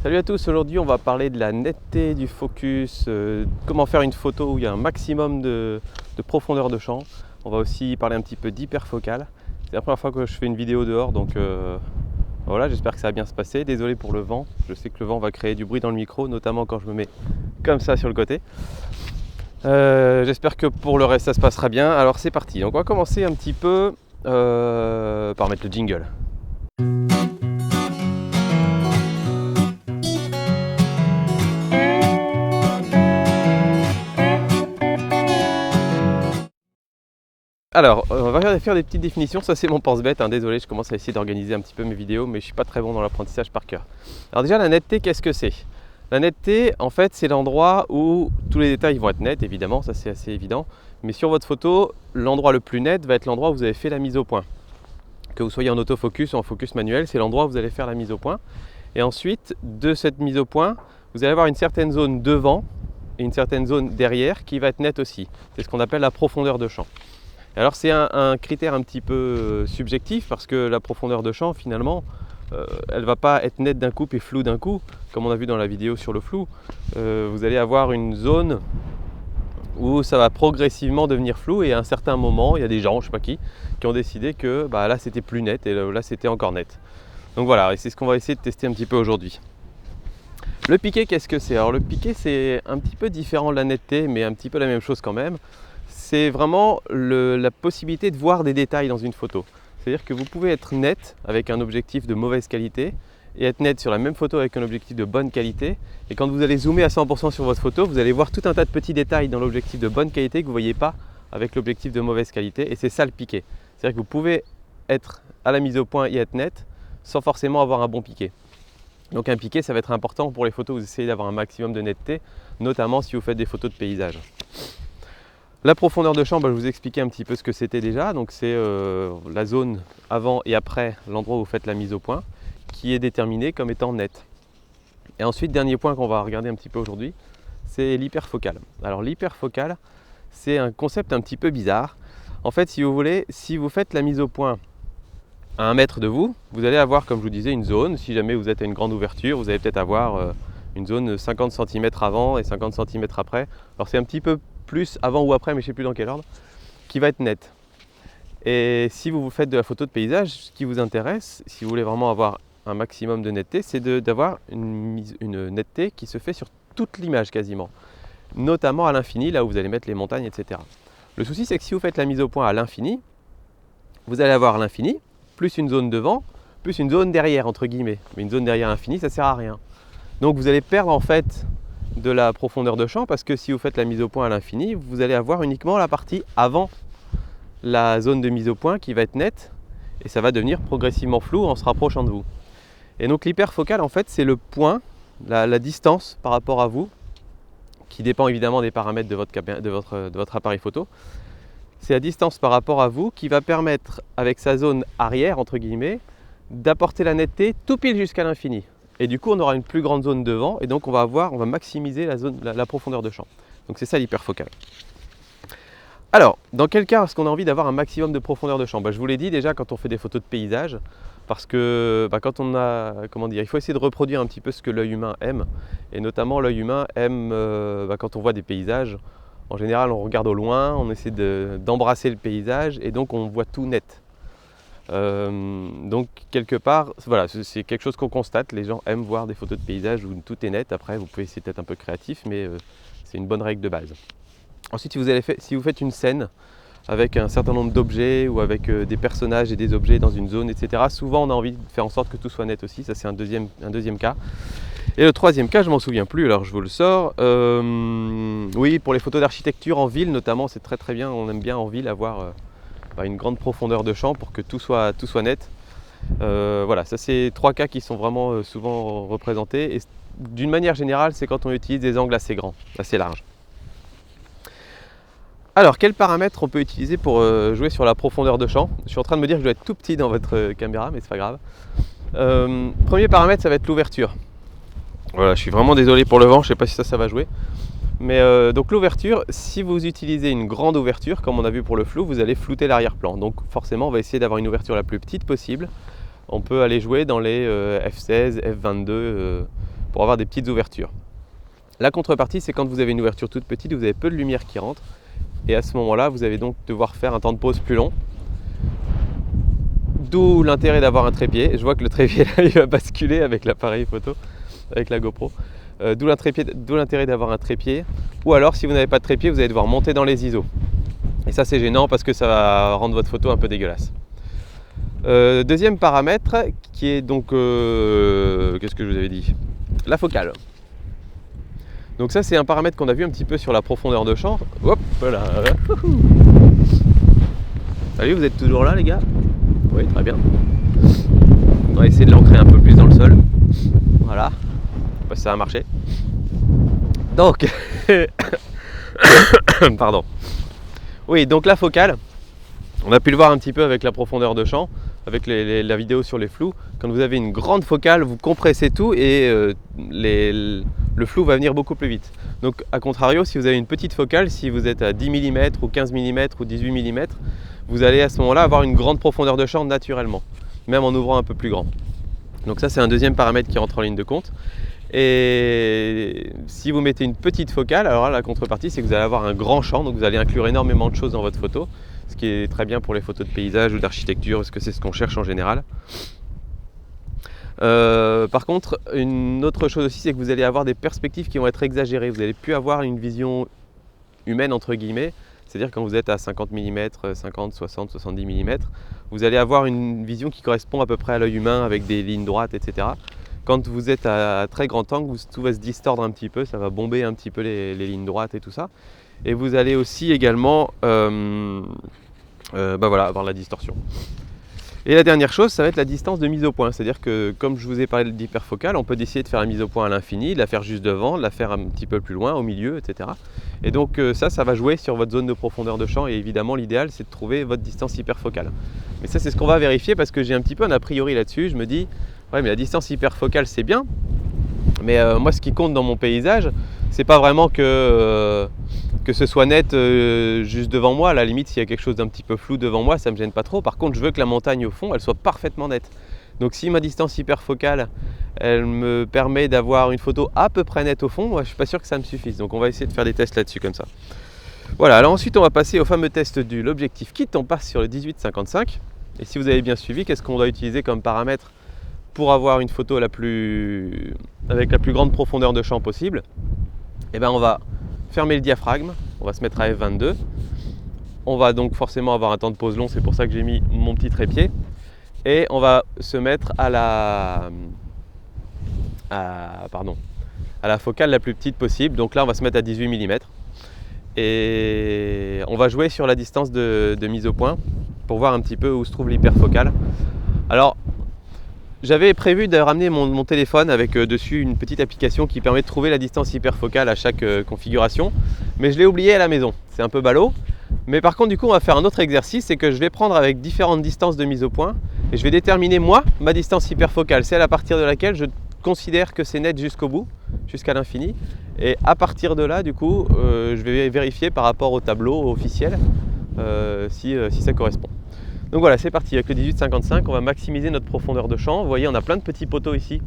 Salut à tous, aujourd'hui on va parler de la netteté du focus, comment faire une photo où il y a un maximum de profondeur de champ. On va aussi parler un petit peu d'hyperfocal. C'est la première fois que je fais une vidéo dehors, donc voilà, j'espère que ça va bien se passer. Désolé pour le vent, je sais que le vent va créer du bruit dans le micro, notamment quand je me mets comme ça sur le côté. J'espère que pour le reste ça se passera bien. Alors c'est parti, donc on va commencer un petit peu par mettre le jingle. Alors, on va faire des petites définitions, ça c'est mon pense-bête, hein. Désolé, je commence à essayer d'organiser un petit peu mes vidéos, mais je suis pas très bon dans l'apprentissage par cœur. Alors déjà, la netteté, qu'est-ce que c'est? La netteté, en fait, c'est l'endroit où tous les détails vont être nets, évidemment, ça c'est assez évident, mais sur votre photo, l'endroit le plus net va être l'endroit où vous avez fait la mise au point. Que vous soyez en autofocus ou en focus manuel, c'est l'endroit où vous allez faire la mise au point. Et ensuite, de cette mise au point, vous allez avoir une certaine zone devant et une certaine zone derrière qui va être nette aussi. C'est ce qu'on appelle la profondeur de champ. Alors c'est un critère un petit peu subjectif parce que la profondeur de champ finalement elle ne va pas être nette d'un coup et floue d'un coup comme on a vu dans la vidéo sur le flou. Vous allez avoir une zone où ça va progressivement devenir flou et à un certain moment il y a des gens, je ne sais pas qui ont décidé que là c'était plus net et là c'était encore net. Donc voilà, et c'est ce qu'on va essayer de tester un petit peu aujourd'hui. Le piqué, qu'est-ce que c'est? Alors le piqué c'est un petit peu différent de la netteté mais un petit peu la même chose quand même. C'est vraiment la possibilité de voir des détails dans une photo. C'est-à-dire que vous pouvez être net avec un objectif de mauvaise qualité et être net sur la même photo avec un objectif de bonne qualité. Et quand vous allez zoomer à 100% sur votre photo, vous allez voir tout un tas de petits détails dans l'objectif de bonne qualité que vous ne voyez pas avec l'objectif de mauvaise qualité. Et c'est ça le piqué. C'est-à-dire que vous pouvez être à la mise au point et être net sans forcément avoir un bon piqué. Donc un piqué, ça va être important pour les photos où vous essayez d'avoir un maximum de netteté, notamment si vous faites des photos de paysage. La profondeur de champ, je vous expliquais un petit peu ce que c'était déjà. Donc c'est la zone avant et après l'endroit où vous faites la mise au point qui est déterminée comme étant nette. Et ensuite, dernier point qu'on va regarder un petit peu aujourd'hui, c'est l'hyperfocal. Alors l'hyperfocal, c'est un concept un petit peu bizarre. En fait, si vous voulez, si vous faites la mise au point à 1 mètre de vous, vous allez avoir, comme je vous disais, une zone. Si jamais vous êtes à une grande ouverture, vous allez peut-être avoir une zone 50 cm avant et 50 cm après. Alors c'est un petit peu plus avant ou après, mais je ne sais plus dans quel ordre, qui va être nette. Et si vous faites de la photo de paysage, ce qui vous intéresse, si vous voulez vraiment avoir un maximum de netteté, c'est d'avoir une netteté qui se fait sur toute l'image quasiment, notamment à l'infini, là où vous allez mettre les montagnes, etc. Le souci, c'est que si vous faites la mise au point à l'infini, vous allez avoir l'infini, plus une zone devant, plus une zone derrière, entre guillemets. Mais une zone derrière l'infini, ça ne sert à rien. Donc vous allez perdre en fait de la profondeur de champ parce que si vous faites la mise au point à l'infini, vous allez avoir uniquement la partie avant la zone de mise au point qui va être nette et ça va devenir progressivement flou en se rapprochant de vous. Et donc l'hyperfocal en fait c'est le point, la distance par rapport à vous qui dépend évidemment des paramètres de votre appareil photo. C'est la distance par rapport à vous qui va permettre avec sa zone arrière entre guillemets d'apporter la netteté tout pile jusqu'à l'infini. Et du coup, on aura une plus grande zone devant et donc on va maximiser la profondeur de champ. Donc c'est ça l'hyperfocal. Alors, dans quel cas est-ce qu'on a envie d'avoir un maximum de profondeur de champ? Je vous l'ai dit déjà quand on fait des photos de paysage, parce que quand on a, il faut essayer de reproduire un petit peu ce que l'œil humain aime. Et notamment l'œil humain aime, quand on voit des paysages, en général on regarde au loin, on essaie d'embrasser le paysage et donc on voit tout net. Donc quelque part, voilà, c'est quelque chose qu'on constate, les gens aiment voir des photos de paysage où tout est net. Après vous pouvez essayer d'être un peu créatif, mais c'est une bonne règle de base. Ensuite si vous faites une scène avec un certain nombre d'objets ou avec des personnages et des objets dans une zone, etc. Souvent on a envie de faire en sorte que tout soit net aussi, ça c'est un deuxième cas. Et le troisième cas, je m'en souviens plus, alors je vous le sors. Oui, pour les photos d'architecture en ville notamment, c'est très bien, on aime bien en ville avoir une grande profondeur de champ pour que tout soit net. Voilà, ça c'est 3 cas qui sont vraiment souvent représentés et d'une manière générale c'est quand on utilise des angles assez grands, assez larges. Alors quels paramètres on peut utiliser pour jouer sur la profondeur de champ? Je suis en train de me dire que je dois être tout petit dans votre caméra mais c'est pas grave. Premier paramètre ça va être l'ouverture. Voilà, je suis vraiment désolé pour le vent, je sais pas si ça va jouer. Mais donc l'ouverture, si vous utilisez une grande ouverture, comme on a vu pour le flou, vous allez flouter l'arrière-plan. Donc forcément, on va essayer d'avoir une ouverture la plus petite possible. On peut aller jouer dans les f16, f22 pour avoir des petites ouvertures. La contrepartie, c'est quand vous avez une ouverture toute petite, vous avez peu de lumière qui rentre. Et à ce moment-là, vous allez donc devoir faire un temps de pause plus long. D'où l'intérêt d'avoir un trépied. Je vois que le trépied là, il va basculer avec l'appareil photo, avec la GoPro. D'où l'intérêt d'avoir un trépied. Ou alors, si vous n'avez pas de trépied, vous allez devoir monter dans les ISO. Et ça, c'est gênant parce que ça va rendre votre photo un peu dégueulasse. Deuxième paramètre qui est donc, qu'est-ce que je vous avais dit? La focale. Donc ça, c'est un paramètre qu'on a vu un petit peu sur la profondeur de champ. Hop là. Salut, vous êtes toujours là les gars? Oui, très bien. On va essayer de l'ancrer un peu plus dans le sol. Voilà. Je sais pas si ça va marcher. Donc, pardon. Oui, donc la focale, on a pu le voir un petit peu avec la profondeur de champ, avec la vidéo sur les flous. Quand vous avez une grande focale, vous compressez tout et le flou va venir beaucoup plus vite. Donc à contrario, si vous avez une petite focale, si vous êtes à 10 mm ou 15 mm ou 18 mm, vous allez à ce moment-là avoir une grande profondeur de champ naturellement, même en ouvrant un peu plus grand. Donc ça, c'est un deuxième paramètre qui rentre en ligne de compte. Et si vous mettez une petite focale, alors là, la contrepartie, c'est que vous allez avoir un grand champ, donc vous allez inclure énormément de choses dans votre photo, ce qui est très bien pour les photos de paysage ou d'architecture, parce que c'est ce qu'on cherche en général. Par contre, une autre chose aussi, c'est que vous allez avoir des perspectives qui vont être exagérées. Vous n'allez plus avoir une vision humaine, entre guillemets, c'est-à-dire quand vous êtes à 50 mm, 50, 60, 70 mm, vous allez avoir une vision qui correspond à peu près à l'œil humain avec des lignes droites, etc. Quand vous êtes à très grand angle, tout va se distordre un petit peu, ça va bomber un petit peu les lignes droites et tout ça. Et vous allez aussi également voilà, avoir la distorsion. Et la dernière chose, ça va être la distance de mise au point. C'est-à-dire que, comme je vous ai parlé d'hyperfocale, on peut décider de faire la mise au point à l'infini, de la faire juste devant, de la faire un petit peu plus loin, au milieu, etc. Et donc ça va jouer sur votre zone de profondeur de champ. Et évidemment, l'idéal, c'est de trouver votre distance hyperfocale. Mais ça, c'est ce qu'on va vérifier parce que j'ai un petit peu un a priori là-dessus. Je me dis, ouais, mais la distance hyperfocale, c'est bien. Mais moi, ce qui compte dans mon paysage, c'est pas vraiment que ce soit net juste devant moi. À la limite, s'il y a quelque chose d'un petit peu flou devant moi, ça me gêne pas trop. Par contre, je veux que la montagne au fond, elle soit parfaitement nette. Donc si ma distance hyperfocale, elle me permet d'avoir une photo à peu près nette au fond, moi, je suis pas sûr que ça me suffise. Donc on va essayer de faire des tests là-dessus comme ça. Voilà, alors ensuite on va passer au fameux test de l'objectif kit. On passe sur le 18-55. Et si vous avez bien suivi, qu'est-ce qu'on doit utiliser comme paramètre pour avoir une photo avec la plus grande profondeur de champ possible? Et bien on va fermer le diaphragme, on va se mettre à F22. On va donc forcément avoir un temps de pause long, c'est pour ça que j'ai mis mon petit trépied. Et on va se mettre à la focale la plus petite possible. Donc là on va se mettre à 18 mm. Et on va jouer sur la distance de mise au point pour voir un petit peu où se trouve l'hyperfocale. Alors, j'avais prévu de ramener mon téléphone avec dessus une petite application qui permet de trouver la distance hyperfocale à chaque configuration, mais je l'ai oublié à la maison. C'est un peu ballot. Mais par contre, du coup, on va faire un autre exercice, c'est que je vais prendre avec différentes distances de mise au point et je vais déterminer moi ma distance hyperfocale, celle à partir de laquelle je considère que c'est net jusqu'au bout, jusqu'à l'infini. Et à partir de là, du coup, je vais vérifier par rapport au tableau officiel si ça correspond. Donc voilà, c'est parti. Avec le 18-55, on va maximiser notre profondeur de champ. Vous voyez, on a plein de petits poteaux ici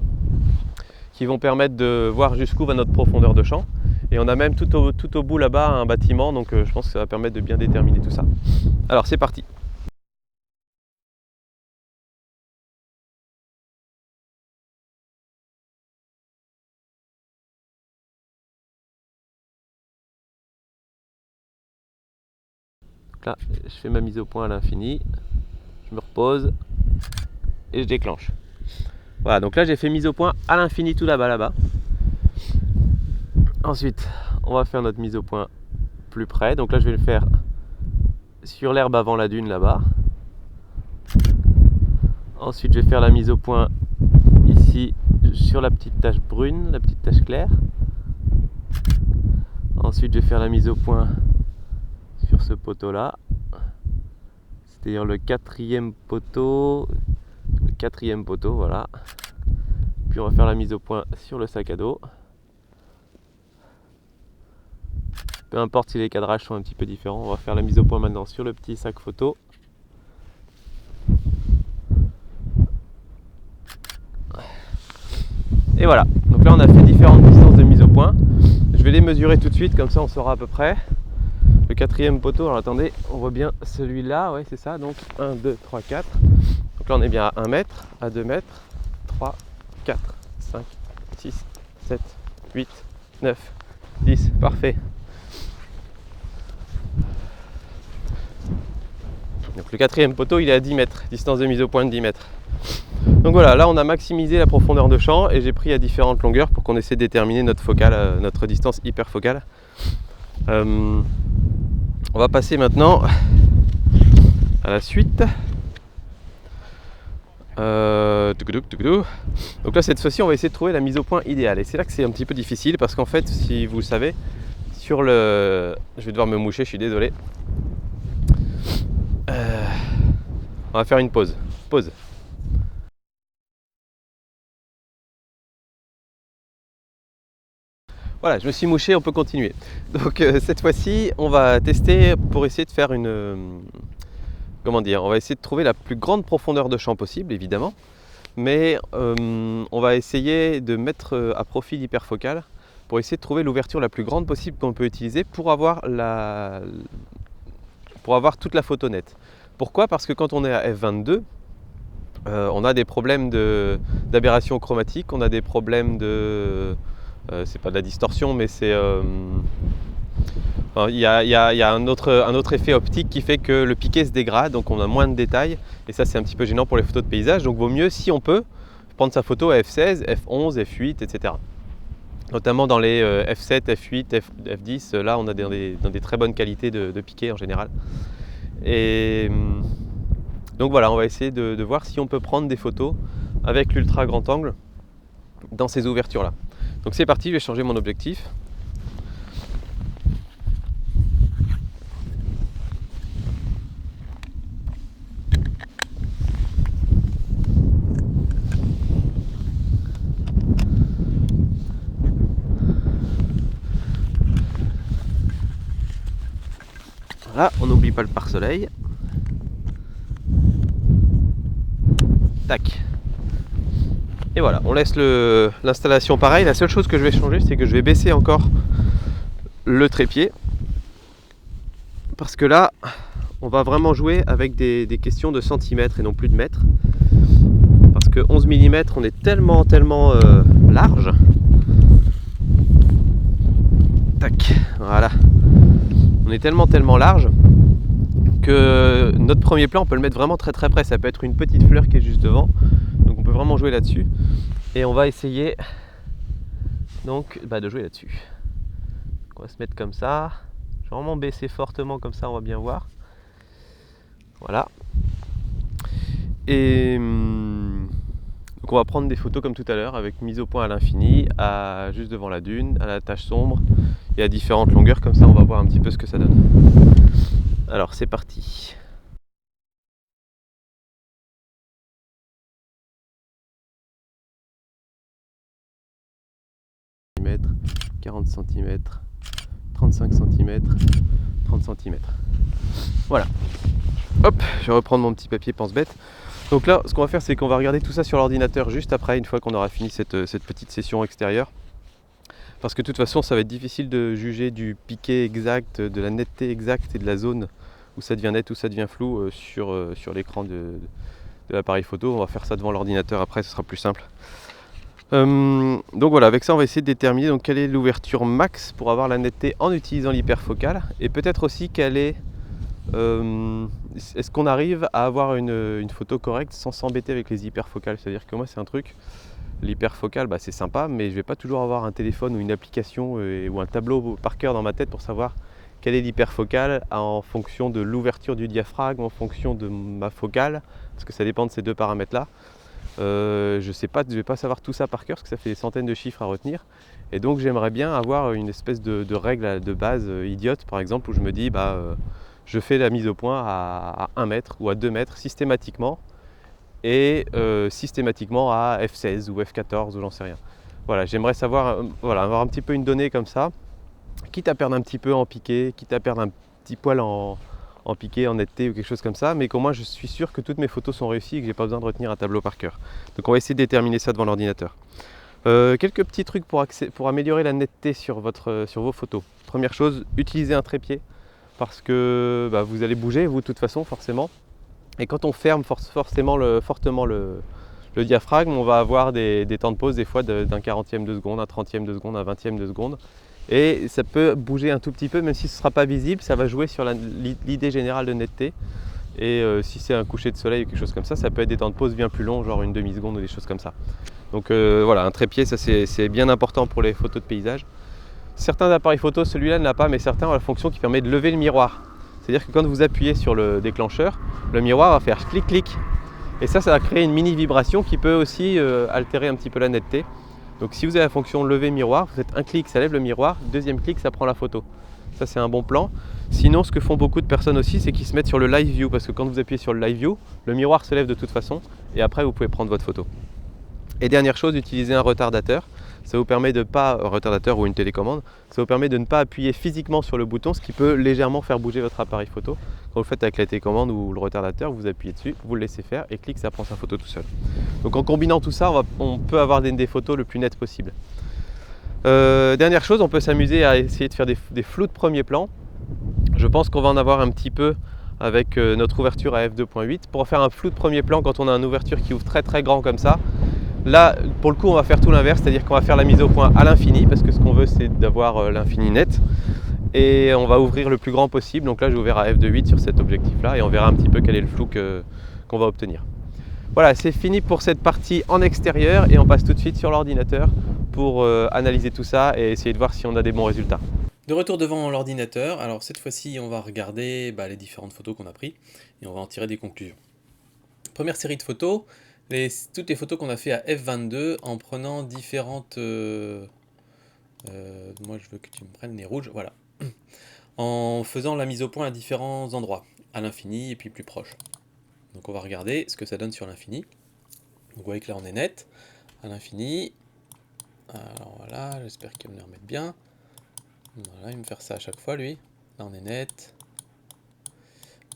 qui vont permettre de voir jusqu'où va notre profondeur de champ. Et on a même tout au bout là-bas un bâtiment, donc je pense que ça va permettre de bien déterminer tout ça. Alors c'est parti. Donc là, je fais ma mise au point à l'infini, je me repose et je déclenche. Voilà, donc là j'ai fait mise au point à l'infini tout là-bas. Ensuite, on va faire notre mise au point plus près. Donc là je vais le faire sur l'herbe avant la dune là-bas. Ensuite je vais faire la mise au point ici sur la petite tache brune, la petite tache claire. Ensuite je vais faire la mise au point sur ce poteau là, c'est-à-dire le quatrième poteau, voilà. Puis on va faire la mise au point sur le sac à dos. Peu importe si les cadrages sont un petit peu différents, on va faire la mise au point maintenant sur le petit sac photo. Et voilà, donc là on a fait différentes distances de mise au point. Je vais les mesurer tout de suite, comme ça on saura à peu près. Le quatrième poteau, alors attendez, on voit bien celui-là, ouais c'est ça, donc 1, 2, 3, 4. Donc là on est bien à 1 mètre, à 2 mètres, 3, 4, 5, 6, 7, 8, 9, 10, parfait. Donc le quatrième poteau il est à 10 mètres, distance de mise au point de 10 mètres. Donc voilà, là on a maximisé la profondeur de champ et j'ai pris à différentes longueurs pour qu'on essaie de déterminer notre focale, notre distance hyperfocale. On va passer maintenant à la suite. Donc là cette fois-ci on va essayer de trouver la mise au point idéale et c'est là que c'est un petit peu difficile parce qu'en fait si vous le savez sur le... Je vais devoir me moucher, je suis désolé. On va faire une pause. Pause. Voilà, je me suis mouché, on peut continuer. Donc cette fois-ci, on va tester pour essayer de faire une... comment dire, on va essayer de trouver la plus grande profondeur de champ possible, évidemment. Mais on va essayer de mettre à profit l'hyperfocale pour essayer de trouver l'ouverture la plus grande possible qu'on peut utiliser pour avoir toute la photo nette. Pourquoi? Parce que quand on est à f22, on a des problèmes d'aberration chromatique, on a des problèmes de... c'est pas de la distorsion, mais c'est... il y a un autre effet optique qui fait que le piqué se dégrade, donc on a moins de détails, et ça c'est un petit peu gênant pour les photos de paysage, donc vaut mieux, si on peut, prendre sa photo à f16, f11, f8, etc. Notamment dans les f7, f8, f10, là on a dans des très bonnes qualités de piqué en général. Et donc voilà, on va essayer de voir si on peut prendre des photos avec l'ultra grand angle dans ces ouvertures là. Donc c'est parti, je vais changer mon objectif. Voilà, on n'oublie pas le pare-soleil. Tac. Et voilà, on laisse l'installation pareil. La seule chose que je vais changer, c'est que je vais baisser encore le trépied. Parce que là, on va vraiment jouer avec des questions de centimètres et non plus de mètres. Parce que 11 mm, on est tellement large. Tac, voilà. On est tellement large que notre premier plan, on peut le mettre vraiment très près. Ça peut être une petite fleur qui est juste devant. Donc on peut vraiment jouer là-dessus. Et on va essayer donc de jouer là-dessus. On va se mettre comme ça. Je vais vraiment baisser fortement comme ça, on va bien voir. Voilà. Et donc on va prendre des photos comme tout à l'heure avec mise au point à l'infini, juste devant la dune, à la tache sombre et à différentes longueurs, comme ça on va voir un petit peu ce que ça donne. Alors c'est parti. cm, 40 cm, 35 cm, 30 cm. Voilà. Hop, je vais reprendre mon petit papier pense-bête. Donc là, ce qu'on va faire, c'est qu'on va regarder tout ça sur l'ordinateur juste après, une fois qu'on aura fini cette petite session extérieure. Parce que de toute façon, ça va être difficile de juger du piqué exact, de la netteté exacte et de la zone où ça devient net, où ça devient flou sur l'écran de l'appareil photo. On va faire ça devant l'ordinateur après, ce sera plus simple. Donc voilà, avec ça on va essayer de déterminer donc quelle est l'ouverture max pour avoir la netteté en utilisant l'hyperfocale, et peut-être aussi quelle est est-ce qu'on arrive à avoir une photo correcte sans s'embêter avec les hyperfocales. C'est-à-dire que moi c'est un truc, l'hyperfocale c'est sympa, mais je vais pas toujours avoir un téléphone ou une application ou un tableau par cœur dans ma tête pour savoir quelle est l'hyperfocale en fonction de l'ouverture du diaphragme, en fonction de ma focale, parce que ça dépend de ces deux paramètres là. Je vais pas savoir tout ça par cœur parce que ça fait des centaines de chiffres à retenir, et donc j'aimerais bien avoir une espèce de règle de base idiote, par exemple, où je me dis je fais la mise au point à 1 mètre ou à 2 mètres systématiquement, et systématiquement à F16 ou F14 ou j'en sais rien. Voilà, j'aimerais savoir, avoir un petit peu une donnée comme ça, quitte à perdre un petit peu en piqué, quitte à perdre un petit poil en piqué, en netteté ou quelque chose comme ça, mais qu'au moins je suis sûr que toutes mes photos sont réussies et que j'ai pas besoin de retenir un tableau par cœur. Donc on va essayer de déterminer ça devant l'ordinateur. Quelques petits trucs pour améliorer la netteté sur vos photos. Première chose, utilisez un trépied parce que vous allez bouger, vous de toute façon, forcément. Et quand on ferme fortement le diaphragme, on va avoir des temps de pause des fois d'un 40e de seconde, un 30e de seconde, un 20e de seconde. Et ça peut bouger un tout petit peu, même si ce ne sera pas visible, ça va jouer sur l'idée générale de netteté. Et si c'est un coucher de soleil ou quelque chose comme ça peut être des temps de pause bien plus longs, genre une demi-seconde ou des choses comme ça. Donc voilà, un trépied, ça c'est bien important pour les photos de paysage. Certains appareils photo, celui-là ne l'a pas, mais certains ont la fonction qui permet de lever le miroir. C'est-à-dire que quand vous appuyez sur le déclencheur, le miroir va faire clic-clic. Et ça va créer une mini vibration qui peut aussi altérer un petit peu la netteté. Donc si vous avez la fonction lever miroir, vous faites un clic, ça lève le miroir, deuxième clic, ça prend la photo. Ça c'est un bon plan. Sinon ce que font beaucoup de personnes aussi, c'est qu'ils se mettent sur le live view, parce que quand vous appuyez sur le live view, le miroir se lève de toute façon, et après vous pouvez prendre votre photo. Et dernière chose, utilisez un retardateur. Ça vous permet de pas, retardateur ou une télécommande, ça vous permet de ne pas appuyer physiquement sur le bouton, ce qui peut légèrement faire bouger votre appareil photo. Quand vous le faites avec la télécommande ou le retardateur, vous appuyez dessus, vous le laissez faire et clic, ça prend sa photo tout seul. Donc en combinant tout ça, on peut avoir des photos le plus nettes possible. Dernière chose, on peut s'amuser à essayer de faire des flous de premier plan. Je pense qu'on va en avoir un petit peu avec notre ouverture à f2.8. Pour faire un flou de premier plan, quand on a une ouverture qui ouvre très très grand comme ça, là, pour le coup, on va faire tout l'inverse, c'est-à-dire qu'on va faire la mise au point à l'infini, parce que ce qu'on veut, c'est d'avoir l'infini net. Et on va ouvrir le plus grand possible. Donc là, j'ai ouvert à f2.8 sur cet objectif-là, et on verra un petit peu quel est le flou qu'on va obtenir. Voilà, c'est fini pour cette partie en extérieur, et on passe tout de suite sur l'ordinateur pour analyser tout ça et essayer de voir si on a des bons résultats. De retour devant l'ordinateur, alors cette fois-ci, on va regarder les différentes photos qu'on a prises, et on va en tirer des conclusions. Première série de photos. Toutes les photos qu'on a fait à f22 en prenant différentes... moi je veux que tu me prennes les rouges, voilà. En faisant la mise au point à différents endroits, à l'infini et puis plus proche. Donc on va regarder ce que ça donne sur l'infini. Donc vous voyez que là on est net, à l'infini. Alors voilà, j'espère qu'il va me les remettre bien. Voilà, il va me faire ça à chaque fois lui. Là on est net.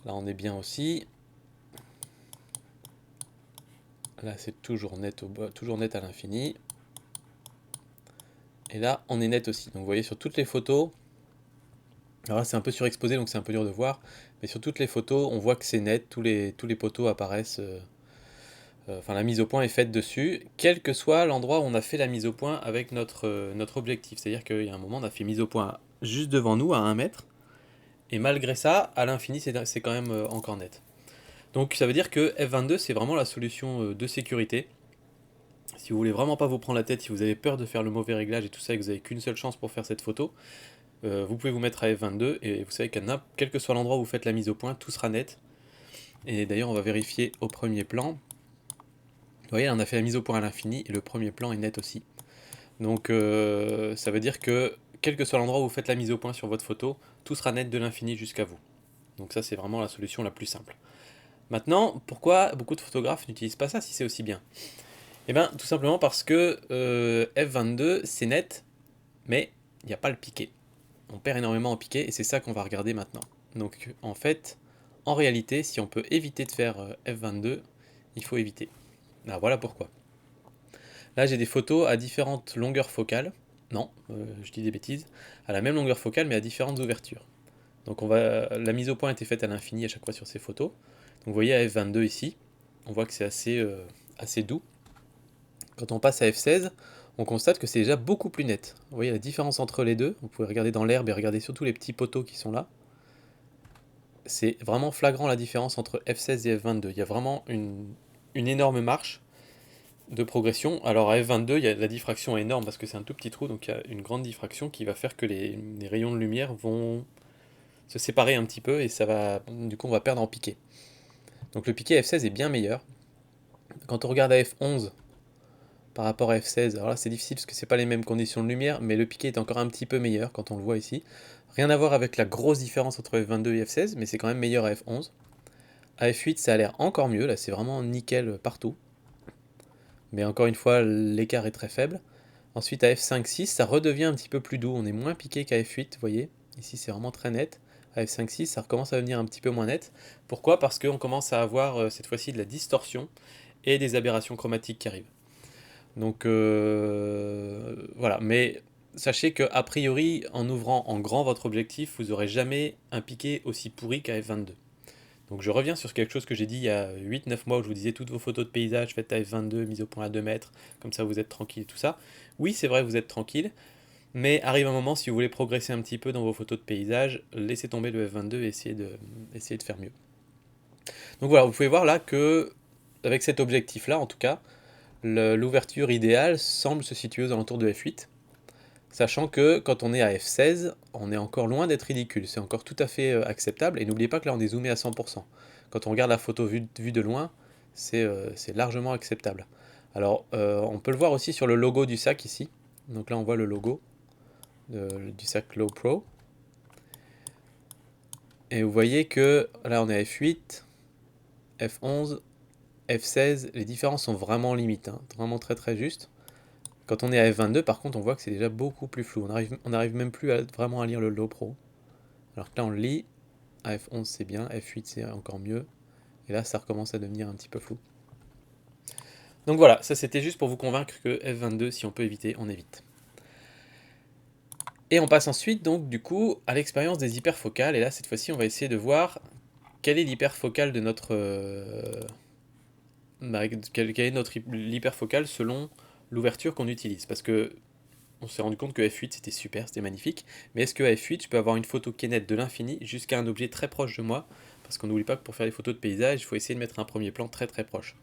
Là on est bien aussi. Là c'est toujours net à l'infini. Et là on est net aussi. Donc vous voyez sur toutes les photos, alors là c'est un peu surexposé donc c'est un peu dur de voir, mais sur toutes les photos on voit que c'est net, tous les poteaux apparaissent, enfin la mise au point est faite dessus, quel que soit l'endroit où on a fait la mise au point avec notre objectif. C'est-à-dire qu'il y a un moment on a fait mise au point juste devant nous à 1 mètre, et malgré ça à l'infini c'est quand même encore net. Donc ça veut dire que f22 c'est vraiment la solution de sécurité. Si vous voulez vraiment pas vous prendre la tête, si vous avez peur de faire le mauvais réglage et tout ça et que vous n'avez qu'une seule chance pour faire cette photo, vous pouvez vous mettre à f22 et vous savez qu'à quel que soit l'endroit où vous faites la mise au point, tout sera net. Et d'ailleurs on va vérifier au premier plan. Vous voyez, on a fait la mise au point à l'infini et le premier plan est net aussi. Donc ça veut dire que quel que soit l'endroit où vous faites la mise au point sur votre photo, tout sera net de l'infini jusqu'à vous. Donc ça c'est vraiment la solution la plus simple. Maintenant, pourquoi beaucoup de photographes n'utilisent pas ça si c'est aussi bien? Eh bien tout simplement parce que f22 c'est net, mais il n'y a pas le piqué. On perd énormément en piqué et c'est ça qu'on va regarder maintenant. Donc en fait, en réalité, si on peut éviter de faire f22, il faut éviter. Alors voilà pourquoi. Là j'ai des photos à différentes longueurs focales. Non, je dis des bêtises. À la même longueur focale mais à différentes ouvertures. Donc la mise au point a été faite à l'infini à chaque fois sur ces photos. Donc vous voyez à f22 ici, on voit que c'est assez doux. Quand on passe à f16, on constate que c'est déjà beaucoup plus net. Vous voyez la différence entre les deux. Vous pouvez regarder dans l'herbe et regarder surtout les petits poteaux qui sont là. C'est vraiment flagrant la différence entre f16 et f22. Il y a vraiment une énorme marche de progression. Alors à f22, la diffraction est énorme parce que c'est un tout petit trou, donc il y a une grande diffraction qui va faire que les rayons de lumière vont se séparer un petit peu et du coup on va perdre en piqué. Donc le piqué à f16 est bien meilleur. Quand on regarde à f11, par rapport à f16, alors là c'est difficile parce que c'est pas les mêmes conditions de lumière, mais le piqué est encore un petit peu meilleur quand on le voit ici. Rien à voir avec la grosse différence entre f22 et f16, mais c'est quand même meilleur à f11. À f8 ça a l'air encore mieux, là c'est vraiment nickel partout. Mais encore une fois l'écart est très faible. Ensuite à f5, 6 ça redevient un petit peu plus doux, on est moins piqué qu'à f8, vous voyez. Ici c'est vraiment très net. À f5, 6 ça recommence à devenir un petit peu moins net. Pourquoi? Parce qu'on commence à avoir cette fois-ci de la distorsion et des aberrations chromatiques qui arrivent. Donc voilà, mais sachez que a priori, en ouvrant en grand votre objectif, vous n'aurez jamais un piqué aussi pourri qu'à f22. Donc je reviens sur quelque chose que j'ai dit il y a 8-9 mois où je vous disais toutes vos photos de paysage faites à f22, mise au point à 2 mètres, comme ça vous êtes tranquille et tout ça. Oui, c'est vrai, vous êtes tranquille, mais arrive un moment, si vous voulez progresser un petit peu dans vos photos de paysage, laissez tomber le f22 et essayez de faire mieux. Donc voilà, vous pouvez voir là que, avec cet objectif-là en tout cas, l'ouverture idéale semble se situer aux alentours de f8. Sachant que quand on est à f16, on est encore loin d'être ridicule, c'est encore tout à fait acceptable, et n'oubliez pas que là on est zoomé à 100%. Quand on regarde la photo vue de loin, c'est largement acceptable. Alors on peut le voir aussi sur le logo du sac ici, donc là on voit le logo du sac Low Pro, et vous voyez que là on est à f8, f11, f16, les différences sont vraiment limites, hein, vraiment très très justes. Quand on est à f22 par contre on voit que c'est déjà beaucoup plus flou, on arrive même plus vraiment à lire le Low Pro. Alors que là on le lit, à F11 c'est bien, F8 c'est encore mieux, et là ça recommence à devenir un petit peu flou. Donc voilà, ça c'était juste pour vous convaincre que F22, si on peut éviter, on évite. Et on passe ensuite donc du coup à l'expérience des hyperfocales, et là cette fois-ci on va essayer de voir quelle est l'hyperfocale de notre... quelle est l'hyperfocale selon l'ouverture qu'on utilise, parce que on s'est rendu compte que F8 c'était super, c'était magnifique, mais est-ce que à F8 je peux avoir une photo qui est nette de l'infini jusqu'à un objet très proche de moi, parce qu'on n'oublie pas que pour faire des photos de paysage, il faut essayer de mettre un premier plan très très proche.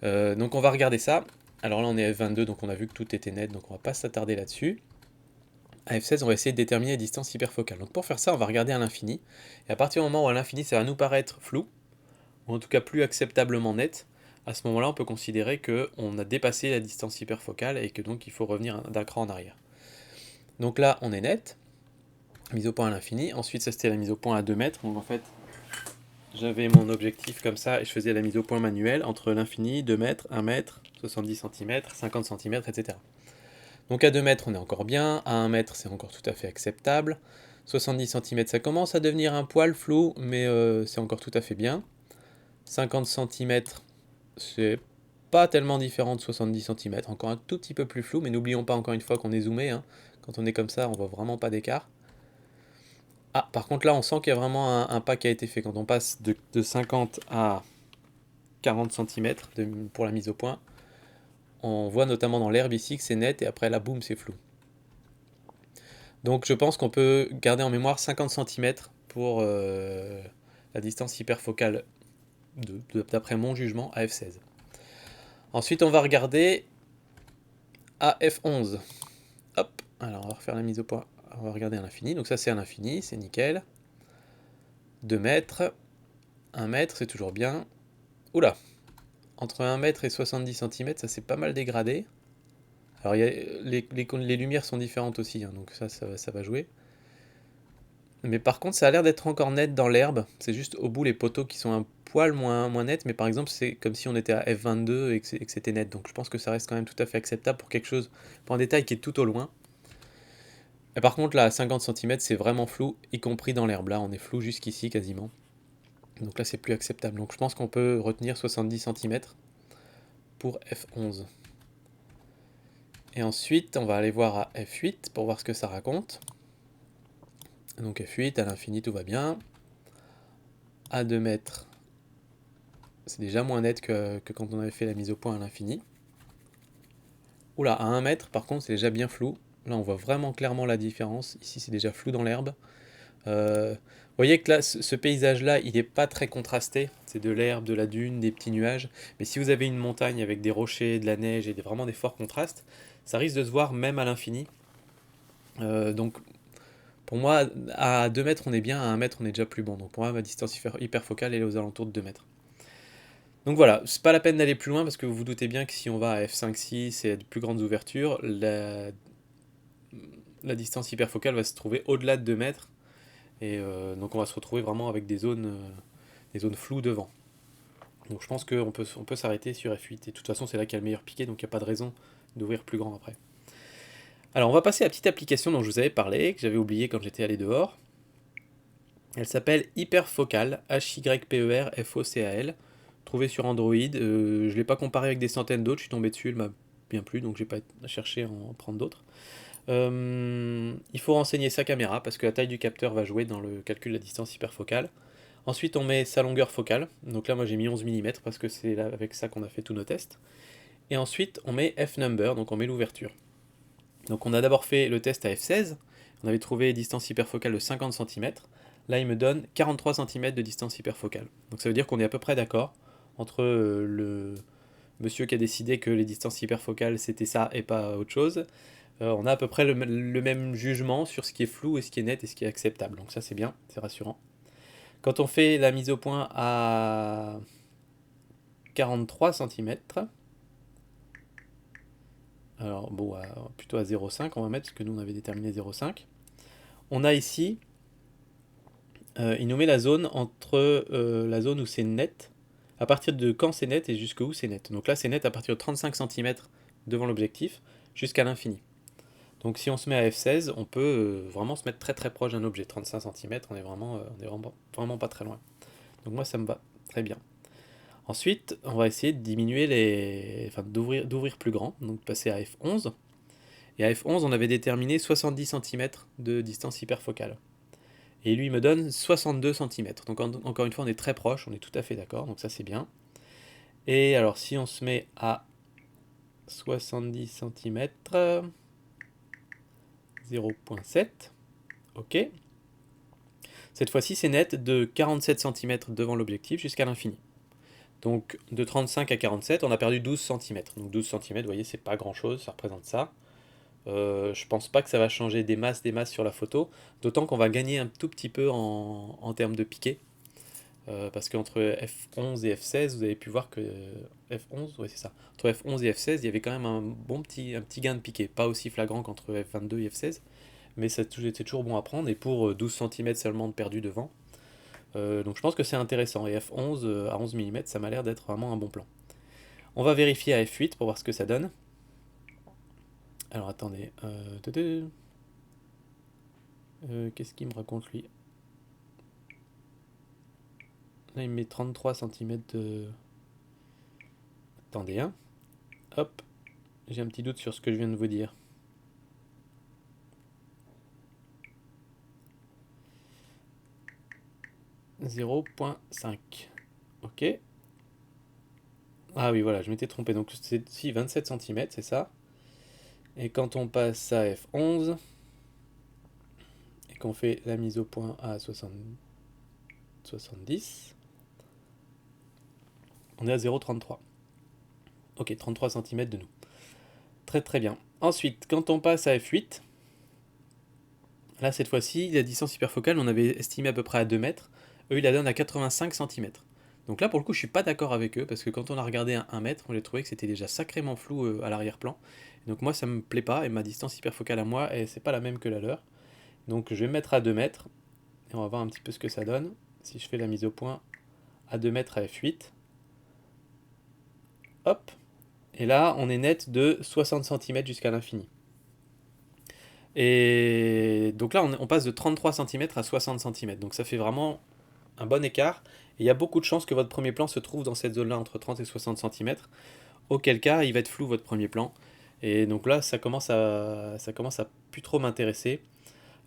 Donc on va regarder ça. Alors là on est à F22, donc on a vu que tout était net, donc on va pas s'attarder là-dessus. À F16 on va essayer de déterminer la distance hyperfocale. Donc pour faire ça on va regarder à l'infini, et à partir du moment où à l'infini ça va nous paraître flou, ou en tout cas plus acceptablement net, à ce moment-là on peut considérer qu'on a dépassé la distance hyperfocale et que donc il faut revenir d'un cran en arrière. Donc là on est net, mise au point à l'infini. Ensuite, ça c'était la mise au point à 2 mètres. Donc en fait, j'avais mon objectif comme ça et je faisais la mise au point manuelle entre l'infini, 2 mètres, 1 mètre, 70 cm, 50 cm, etc. Donc à 2 mètres, on est encore bien. À 1 mètre, c'est encore tout à fait acceptable. 70 cm, ça commence à devenir un poil flou, mais c'est encore tout à fait bien. 50 cm, c'est pas tellement différent de 70 cm, encore un tout petit peu plus flou, mais n'oublions pas encore une fois qu'on est zoomé, hein. Quand on est comme ça, on voit vraiment pas d'écart. Ah, par contre là on sent qu'il y a vraiment un pas qui a été fait. Quand on passe de 50 à 40 cm pour la mise au point, on voit notamment dans l'herbe ici que c'est net et après là boum c'est flou. Donc je pense qu'on peut garder en mémoire 50 cm pour la distance hyperfocale d'après mon jugement à f16. Ensuite on va regarder à f11. Hop, alors on va refaire la mise au point. On va regarder à l'infini. Donc ça c'est à l'infini, c'est nickel. 2 mètres, 1 mètre, c'est toujours bien. Oula, entre 1 mètre et 70 cm, ça s'est pas mal dégradé. Alors les lumières sont différentes aussi, hein, donc ça va jouer. Mais par contre, ça a l'air d'être encore net dans l'herbe. C'est juste au bout les poteaux qui sont un poil moins nets. Mais par exemple, c'est comme si on était à f22 et que c'était net. Donc je pense que ça reste quand même tout à fait acceptable pour quelque chose, pour un détail qui est tout au loin. Et par contre, là, à 50 cm, c'est vraiment flou, y compris dans l'herbe. Là, on est flou jusqu'ici quasiment. Donc là, c'est plus acceptable. Donc je pense qu'on peut retenir 70 cm pour f11. Et ensuite, on va aller voir à f8 pour voir ce que ça raconte. Donc f8, à l'infini, tout va bien. À 2 mètres, c'est déjà moins net que quand on avait fait la mise au point à l'infini. Oula, à 1 mètre, par contre, c'est déjà bien flou. Là, on voit vraiment clairement la différence. Ici, c'est déjà flou dans l'herbe. Vous voyez que là, ce paysage-là, il n'est pas très contrasté. C'est de l'herbe, de la dune, des petits nuages. Mais si vous avez une montagne avec des rochers, de la neige et vraiment des forts contrastes, ça risque de se voir même à l'infini. Donc pour moi, à 2 mètres on est bien, à 1 mètre on est déjà plus bon. Donc pour moi, ma distance hyperfocale elle est aux alentours de 2 mètres. Donc voilà, c'est pas la peine d'aller plus loin parce que vous vous doutez bien que si on va à f5-6 et à de plus grandes ouvertures, la distance hyperfocale va se trouver au-delà de 2 mètres. Et donc on va se retrouver vraiment avec des zones floues devant. Donc je pense qu'on peut s'arrêter sur f8. Et de toute façon, c'est là qu'il y a le meilleur piqué, donc il n'y a pas de raison d'ouvrir plus grand après. Alors on va passer à la petite application dont je vous avais parlé, que j'avais oublié quand j'étais allé dehors. Elle s'appelle Hyperfocal, Hyperfocal, trouvée sur Android. Je ne l'ai pas comparée avec des centaines d'autres, je suis tombé dessus, elle m'a souviens plus, donc je vais pas chercher à en prendre d'autres. Il faut renseigner sa caméra, parce que la taille du capteur va jouer dans le calcul de la distance hyperfocale. Ensuite, on met sa longueur focale. Donc là, moi j'ai mis 11 mm, parce que c'est avec ça qu'on a fait tous nos tests. Et ensuite, on met f-number, donc on met l'ouverture. Donc on a d'abord fait le test à f16, on avait trouvé distance hyperfocale de 50 cm. Là, il me donne 43 cm de distance hyperfocale. Donc ça veut dire qu'on est à peu près d'accord entre le monsieur qui a décidé que les distances hyperfocales c'était ça et pas autre chose. On a à peu près le même jugement sur ce qui est flou et ce qui est net et ce qui est acceptable. Donc ça c'est bien, c'est rassurant. Quand on fait la mise au point à 43 cm, alors bon, plutôt à 0,5 on va mettre, parce que nous on avait déterminé 0,5. On a ici, il nous met la zone entre la zone où c'est net, à partir de quand c'est net et jusqu'où c'est net. Donc là c'est net à partir de 35 cm devant l'objectif jusqu'à l'infini. Donc si on se met à f16, on peut vraiment se mettre très très proche d'un objet. 35 cm, on est vraiment pas très loin. Donc moi ça me va très bien. Ensuite, on va essayer de diminuer d'ouvrir plus grand, donc passer à f11. Et à f11, on avait déterminé 70 cm de distance hyperfocale. Et lui, il me donne 62 cm. Donc encore une fois, on est très proche, on est tout à fait d'accord, donc ça c'est bien. Et alors, si on se met à 70 cm, 0,7, ok. Cette fois-ci, c'est net de 47 cm devant l'objectif jusqu'à l'infini. Donc de 35 à 47, on a perdu 12 cm. Donc 12 cm, vous voyez, c'est pas grand-chose, ça représente ça. Je pense pas que ça va changer des masses sur la photo, d'autant qu'on va gagner un tout petit peu en termes de piqué. Parce qu'entre F11 et F16, vous avez pu voir que F11, ouais c'est ça. Entre F11 et F16, il y avait quand même un petit gain de piqué. Pas aussi flagrant qu'entre F22 et F16, mais c'était toujours bon à prendre. Et pour 12 cm seulement de perdu devant, donc je pense que c'est intéressant. Et F11 à 11 mm, ça m'a l'air d'être vraiment un bon plan. On va vérifier à F8 pour voir ce que ça donne. Alors attendez. Qu'est-ce qu'il me raconte lui? Là il me met 33 cm de... Attendez, hein. Hop. J'ai un petit doute sur ce que je viens de vous dire. « 0,5. Ok. Ah oui, voilà, je m'étais trompé. Donc c'est si 27 cm, c'est ça. Et quand on passe à F11 et qu'on fait la mise au point à 70, on est à 0,33. Ok, 33 cm de nous. Très très bien. Ensuite, quand on passe à F8, là cette fois-ci, la distance hyperfocale, on avait estimé à peu près à 2 mètres. Eux, ils la donnent à 85 cm. Donc là, pour le coup, je suis pas d'accord avec eux, parce que quand on a regardé à 1 mètre, on a trouvé que c'était déjà sacrément flou à l'arrière-plan. Donc moi, ça me plaît pas, et ma distance hyperfocale à moi, c'est pas la même que la leur. Donc je vais me mettre à 2 mètres, et on va voir un petit peu ce que ça donne. Si je fais la mise au point à 2 mètres à F8, hop, et là, on est net de 60 cm jusqu'à l'infini. Et donc là, on passe de 33 cm à 60 cm, donc ça fait vraiment un bon écart. Et il y a beaucoup de chances que votre premier plan se trouve dans cette zone-là, entre 30 et 60 cm, auquel cas, il va être flou votre premier plan. Et donc là, ça commence à plus trop m'intéresser.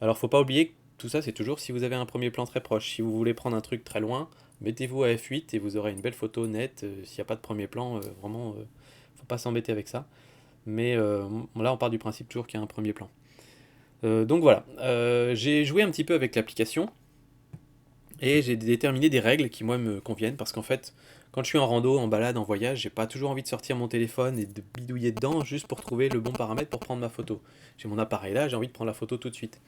Alors, faut pas oublier que tout ça, c'est toujours si vous avez un premier plan très proche. Si vous voulez prendre un truc très loin, mettez-vous à f8 et vous aurez une belle photo nette. S'il n'y a pas de premier plan, vraiment, faut pas s'embêter avec ça. Mais là, on part du principe toujours qu'il y a un premier plan. Donc voilà, j'ai joué un petit peu avec l'application et j'ai déterminé des règles qui moi me conviennent, parce qu'en fait, quand je suis en rando, en balade, en voyage, j'ai pas toujours envie de sortir mon téléphone et de bidouiller dedans juste pour trouver le bon paramètre pour prendre ma photo. J'ai mon appareil là, j'ai envie de prendre la photo tout de suite.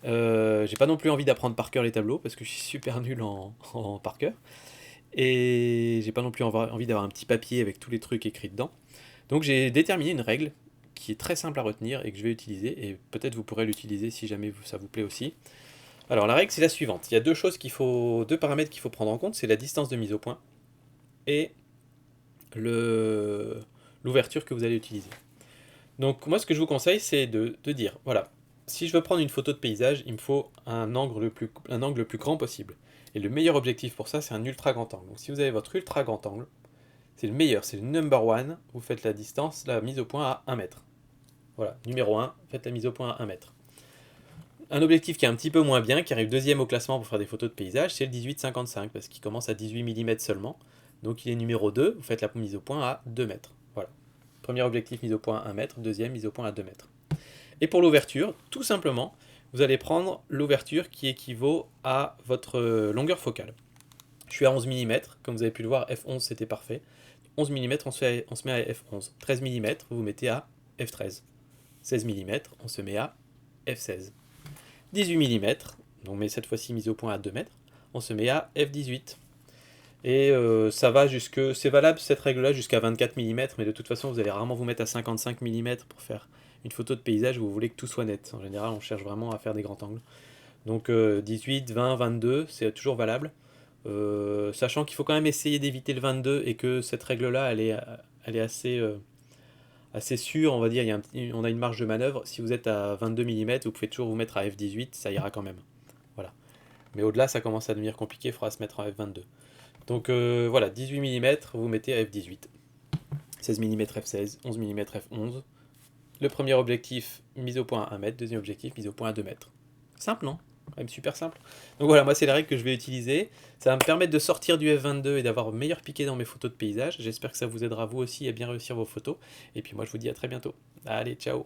J'ai pas non plus envie d'apprendre par cœur les tableaux, parce que je suis super nul en par cœur. Et j'ai pas non plus envie d'avoir un petit papier avec tous les trucs écrits dedans. Donc j'ai déterminé une règle qui est très simple à retenir et que je vais utiliser, et peut-être vous pourrez l'utiliser si jamais ça vous plaît aussi. Alors la règle c'est la suivante, il y a deux paramètres qu'il faut prendre en compte, c'est la distance de mise au point et l'ouverture que vous allez utiliser. Donc moi ce que je vous conseille c'est de dire, voilà, si je veux prendre une photo de paysage, il me faut un angle le plus grand possible. Et le meilleur objectif pour ça c'est un ultra grand angle. Donc si vous avez votre ultra grand angle, C'est le meilleur, c'est le number one. Vous faites la distance, la mise au point à 1 mètre. Voilà, numéro 1, faites la mise au point à 1 mètre. Un objectif qui est un petit peu moins bien, qui arrive deuxième au classement pour faire des photos de paysage, c'est le 18-55, parce qu'il commence à 18 mm seulement. Donc il est numéro 2, vous faites la mise au point à 2 mètres. Voilà. Premier objectif, mise au point à 1 mètre, deuxième, mise au point à 2 mètres. Et pour l'ouverture, tout simplement, vous allez prendre l'ouverture qui équivaut à votre longueur focale. Je suis à 11 mm, comme vous avez pu le voir, f11 c'était parfait. 11 mm, on se met à f11. 13 mm, vous mettez à f13. 16 mm, on se met à f16. 18 mm, donc mais cette fois-ci mise au point à 2 mètres, on se met à f18. Et ça va jusque, c'est valable cette règle-là jusqu'à 24 mm, mais de toute façon vous allez rarement vous mettre à 55 mm pour faire une photo de paysage où vous voulez que tout soit net. En général on cherche vraiment à faire des grands angles. Donc 18, 20, 22, c'est toujours valable. Sachant qu'il faut quand même essayer d'éviter le 22 et que cette règle-là elle est assez sûre, on va dire, on a une marge de manœuvre. Si vous êtes à 22 mm, vous pouvez toujours vous mettre à f18, ça ira quand même. Voilà. Mais au-delà, ça commence à devenir compliqué, il faudra se mettre à f22. Donc voilà, 18 mm, vous mettez à f18. 16 mm f16, 11 mm f11. Le premier objectif, mise au point à 1 mètre. Deuxième objectif, mise au point à 2 mètres. Simple, non? Quand même super simple. Donc voilà, moi c'est la règle que je vais utiliser. Ça va me permettre de sortir du f22 et d'avoir meilleur piqué dans mes photos de paysage. J'espère que ça vous aidera vous aussi à bien réussir vos photos. Et puis moi je vous dis à très bientôt. Allez, ciao!